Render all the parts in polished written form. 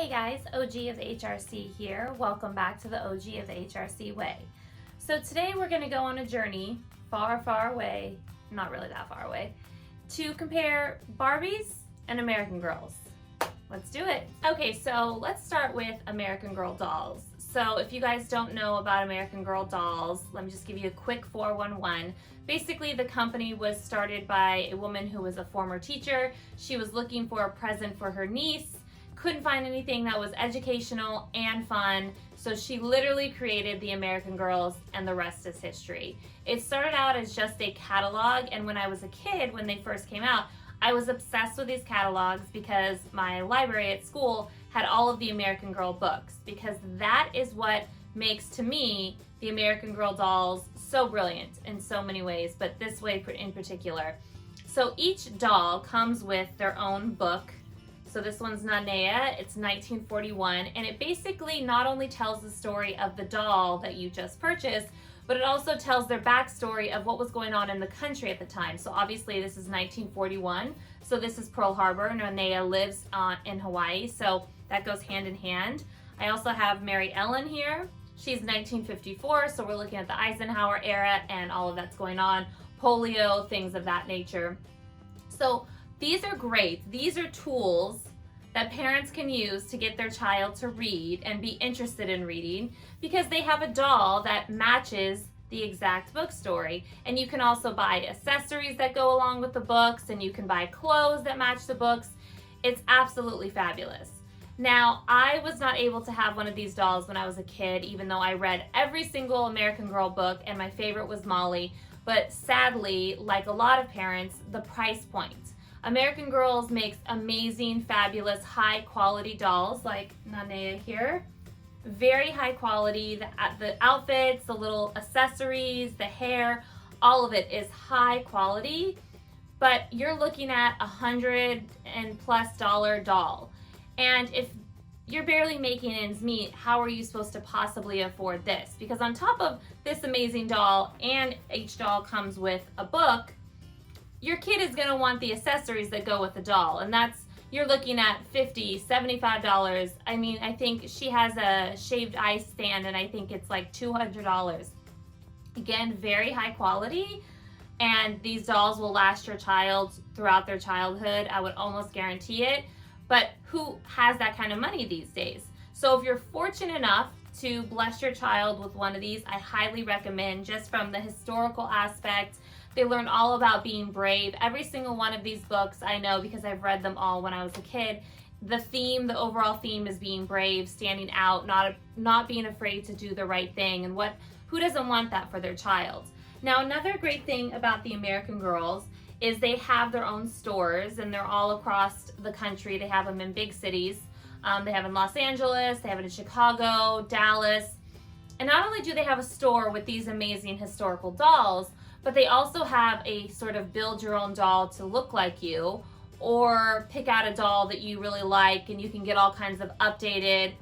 Hey guys, OG of the HRC here. Welcome back to the OG of the HRC way. So today we're going to go on a journey far, far away, not really that far away, to compare Barbies and American Girls. Let's do it. Okay, so let's start with American Girl dolls. So if you guys don't know about American Girl dolls, let me just give you a quick 411. Basically, the company was started by a woman who was a former teacher. She was looking for a present for her niece, couldn't find anything that was educational and fun, so she literally created the American Girls, and the rest is history. It started out as just a catalog, and when I was a kid, when they first came out, I was obsessed with these catalogs because my library at school had all of the American Girl books, because that is what makes, to me, the American Girl dolls so brilliant in so many ways, but this way in particular. So each doll comes with their own book. So this one's Nanea, it's 1941, and it basically not only tells the story of the doll that you just purchased, but it also tells their backstory of what was going on in the country at the time. So obviously this is 1941, so this is Pearl Harbor. Nanea lives in Hawaii, so that goes hand in hand. I also have Mary Ellen here. She's 1954, so we're looking at the Eisenhower era and all of that's going on, polio, things of that nature. So these are great. These are tools that parents can use to get their child to read and be interested in reading, because they have a doll that matches the exact book story. And you can also buy accessories that go along with the books, and you can buy clothes that match the books. It's absolutely fabulous. Now, I was not able to have one of these dolls when I was a kid, even though I read every single American Girl book, and my favorite was Molly. But sadly, like a lot of parents, the price point. American Girls makes amazing, fabulous, high quality dolls like Nanea here. Very high quality, the outfits, the little accessories, the hair, all of it is high quality, but you're looking at $100+ doll. And if you're barely making ends meet, how are you supposed to possibly afford this? Because on top of this amazing doll, and each doll comes with a book, your kid is going to want the accessories that go with the doll, and you're looking at $50, $75. I mean, I think she has a shaved ice stand, and I think it's like $200. Again, very high quality, and these dolls will last your child throughout their childhood. I would almost guarantee it, but who has that kind of money these days? So if you're fortunate enough to bless your child with one of these, I highly recommend, just from the historical aspect. They learn all about being brave. Every single one of these books I know, because I've read them all when I was a kid. The overall theme is being brave, standing out, not being afraid to do the right thing. And who doesn't want that for their child? Now, another great thing about the American Girls is they have their own stores, and they're all across the country. They have them in big cities. They have in Los Angeles, they have it in Chicago, Dallas. And not only do they have a store with these amazing historical dolls, but they also have a sort of build your own doll to look like you, or pick out a doll that you really like, and you can get all kinds of updated,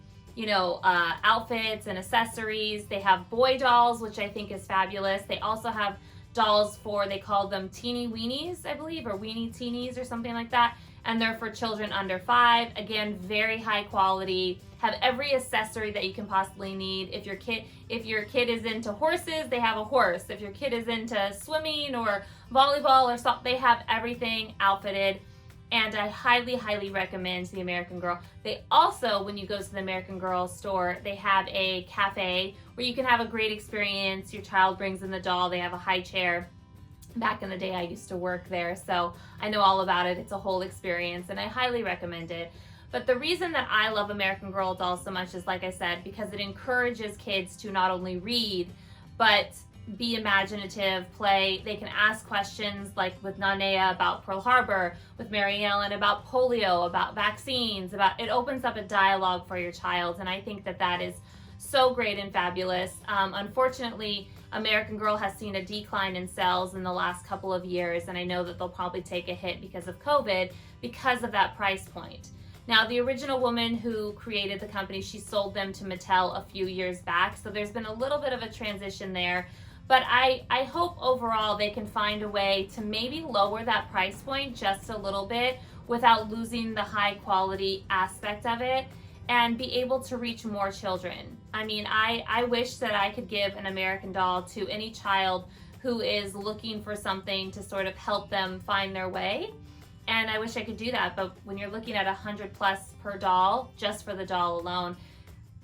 outfits and accessories. They have boy dolls, which I think is fabulous. They also have dolls they call them teeny weenies, I believe, or weenie teenies or something like that. And they're for children under 5. Again, very high quality. Have every accessory that you can possibly need. If your kid is into horses, they have a horse. If your kid is into swimming or volleyball or something, they have everything outfitted. And I highly, highly recommend the American Girl. They also, when you go to the American Girl store, they have a cafe where you can have a great experience. Your child brings in the doll. They have a high chair. Back in the day, I used to work there, so I know all about it. It's a whole experience, and I highly recommend it. But the reason that I love American Girl dolls so much is, like I said, because it encourages kids to not only read, but be imaginative, play. They can ask questions, like with Nanea about Pearl Harbor, with Mary Ellen about polio, about vaccines, it opens up a dialogue for your child, and I think that is so great and fabulous. Unfortunately, American Girl has seen a decline in sales in the last couple of years, and I know that they'll probably take a hit because of COVID, because of that price point. Now, the original woman who created the company, she sold them to Mattel a few years back, so there's been a little bit of a transition there. But I hope overall they can find a way to maybe lower that price point just a little bit without losing the high quality aspect of it, and be able to reach more children. I mean, I wish that I could give an American Doll to any child who is looking for something to sort of help them find their way. And I wish I could do that, but when you're looking at $100 plus per doll, just for the doll alone,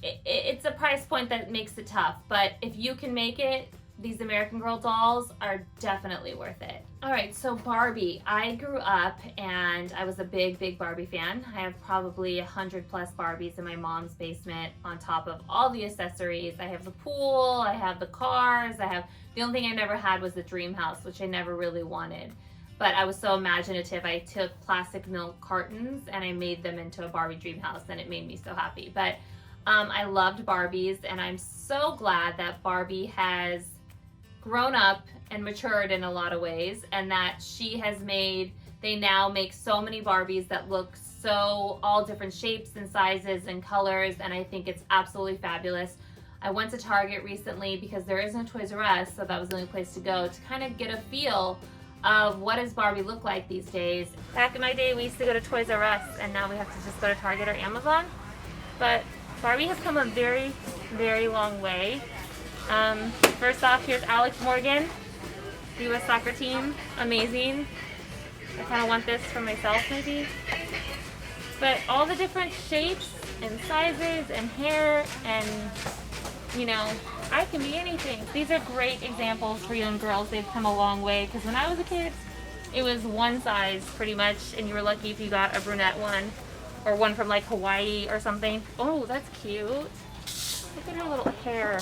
it's a price point that makes it tough. But if you can make it, these American Girl dolls are definitely worth it. All right, so Barbie. I grew up and I was a big Barbie fan. I have probably 100 plus Barbies in my mom's basement on top of all the accessories. I have the pool, I have the cars, the only thing I never had was the dream house, which I never really wanted. But I was so imaginative. I took plastic milk cartons and I made them into a Barbie dream house, and it made me so happy. But I loved Barbies, and I'm so glad that Barbie has grown up and matured in a lot of ways, and that they now make so many Barbies that look so all different shapes and sizes and colors, and I think it's absolutely fabulous. I went to Target recently because there is no Toys R Us, so that was the only place to go to kind of get a feel of what does Barbie look like these days. Back in my day, we used to go to Toys R Us, and now we have to just go to Target or Amazon. But Barbie has come a very long way. First off, here's Alex Morgan, the U.S. soccer team. Amazing. I kind of want this for myself, maybe. But all the different shapes and sizes and hair and, I can be anything. These are great examples for young girls. They've come a long way, because when I was a kid, it was one size pretty much, and you were lucky if you got a brunette one or one from like Hawaii or something. Oh, that's cute. Look at her little hair.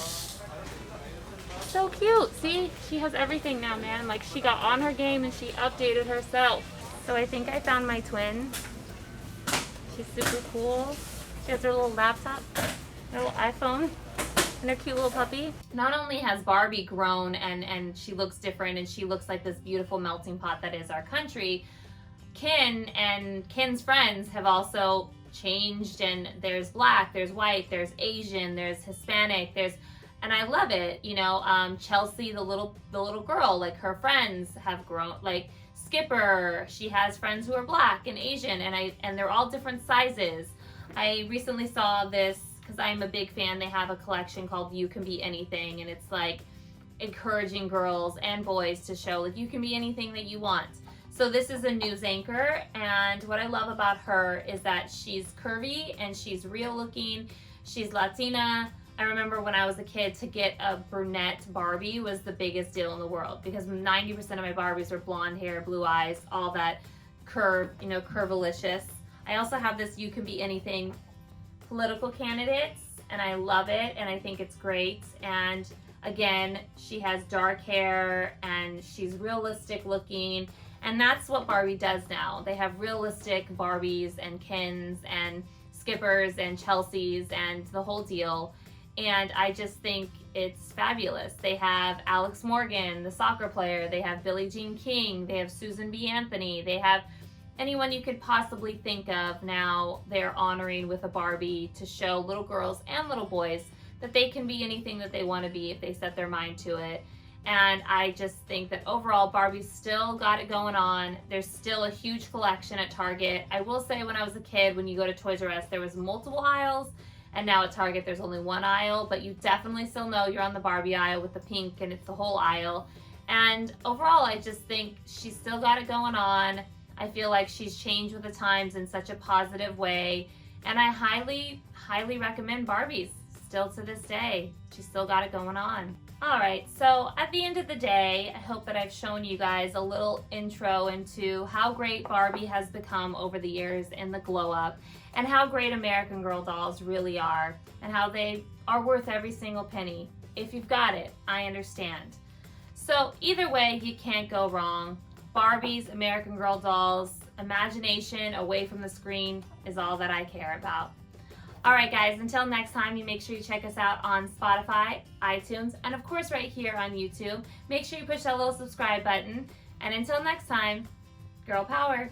So cute. See, she has everything now, man. Like, she got on her game and she updated herself. So I think I found my twin. She's super cool. She has her little laptop, her little iPhone, and her cute little puppy. Not only has Barbie grown and she looks different and she looks like this beautiful melting pot that is our country, Ken and Ken's friends have also changed, and there's black, there's white, there's Asian, there's Hispanic, and I love it. Chelsea, the little girl, like, her friends have grown. Like Skipper, she has friends who are black and Asian, and they're all different sizes. I recently saw this because I'm a big fan. They have a collection called You Can Be Anything, and it's like encouraging girls and boys to show, like, you can be anything that you want. So this is a news anchor, and what I love about her is that she's curvy and she's real looking. She's Latina. I remember when I was a kid, to get a brunette Barbie was the biggest deal in the world, because 90% of my Barbies were blonde hair, blue eyes, all that curvilicious. I also have this You Can Be Anything political candidates, and I love it, and I think it's great. And again, she has dark hair and she's realistic looking, and that's what Barbie does now. They have realistic Barbies and Kens and Skippers and Chelseas and the whole deal. And I just think it's fabulous. They have Alex Morgan, the soccer player. They have Billie Jean King. They have Susan B. Anthony. They have anyone you could possibly think of. Now they're honoring with a Barbie to show little girls and little boys that they can be anything that they want to be if they set their mind to it. And I just think that overall, Barbie's still got it going on. There's still a huge collection at Target. I will say, when I was a kid, when you go to Toys R Us, there was multiple aisles. And now at Target, there's only one aisle, but you definitely still know you're on the Barbie aisle with the pink, and it's the whole aisle. And overall, I just think she's still got it going on. I feel like she's changed with the times in such a positive way. And I highly recommend Barbies still to this day. She's still got it going on. All right, so at the end of the day, I hope that I've shown you guys a little intro into how great Barbie has become over the years in the glow up, and how great American Girl dolls really are, and how they are worth every single penny. If you've got it, I understand. So either way, you can't go wrong. Barbies, American Girl dolls, imagination away from the screen is all that I care about. All right, guys, until next time, you make sure you check us out on Spotify, iTunes, and of course right here on YouTube. Make sure you push that little subscribe button. And until next time, girl power.